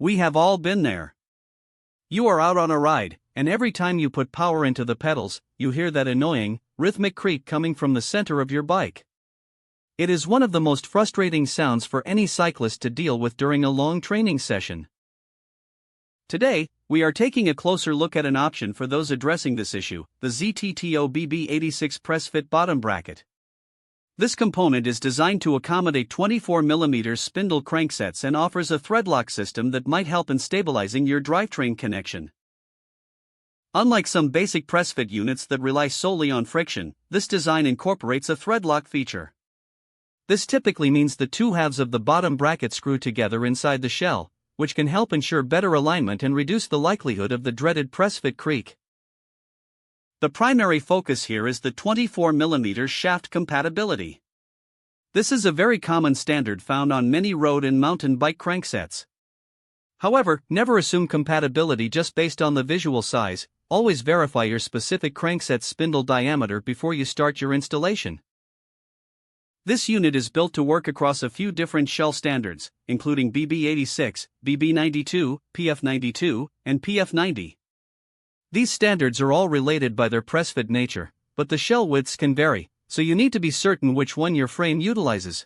We have all been there. You are out on a ride, and every time you put power into the pedals, you hear that annoying, rhythmic creak coming from the center of your bike. It is one of the most frustrating sounds for any cyclist to deal with during a long training session. Today, we are taking a closer look at an option for those addressing this issue, the ZTTO BB86 press-fit bottom bracket. This component is designed to accommodate 24mm spindle cranksets and offers a threadlock system that might help in stabilizing your drivetrain connection. Unlike some basic press-fit units that rely solely on friction, this design incorporates a threadlock feature. This typically means the two halves of the bottom bracket screw together inside the shell, which can help ensure better alignment and reduce the likelihood of the dreaded press-fit creak. The primary focus here is the 24mm shaft compatibility. This is a very common standard found on many road and mountain bike cranksets. However, never assume compatibility just based on the visual size. Always verify your specific crankset's spindle diameter before you start your installation. This unit is built to work across a few different shell standards, including BB86, BB92, PF92, and PF90. These standards are all related by their press-fit nature, but the shell widths can vary, so you need to be certain which one your frame utilizes.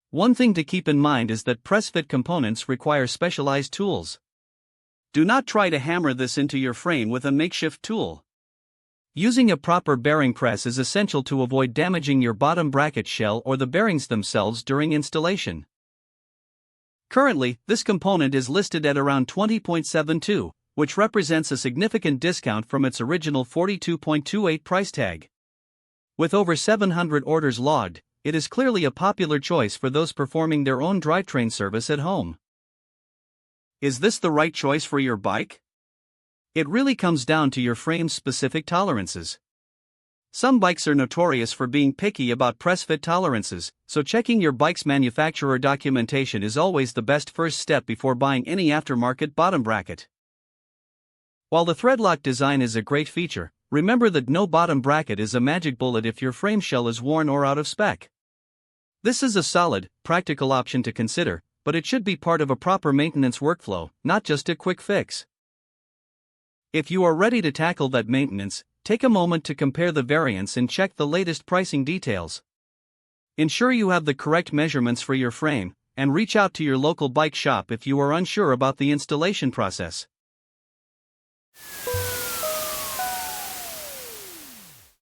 One thing to keep in mind is that press-fit components require specialized tools. Do not try to hammer this into your frame with a makeshift tool. Using a proper bearing press is essential to avoid damaging your bottom bracket shell or the bearings themselves during installation. Currently, this component is listed at around $20.72, which represents a significant discount from its original $42.28 price tag. With over 700 orders logged, it is clearly a popular choice for those performing their own drivetrain service at home. Is this the right choice for your bike? It really comes down to your frame's specific tolerances. Some bikes are notorious for being picky about press-fit tolerances, so checking your bike's manufacturer documentation is always the best first step before buying any aftermarket bottom bracket. While the threadlock design is a great feature, remember that no bottom bracket is a magic bullet if your frame shell is worn or out of spec. This is a solid, practical option to consider, but it should be part of a proper maintenance workflow, not just a quick fix. If you are ready to tackle that maintenance, take a moment to compare the variants and check the latest pricing details. Ensure you have the correct measurements for your frame, and reach out to your local bike shop if you are unsure about the installation process.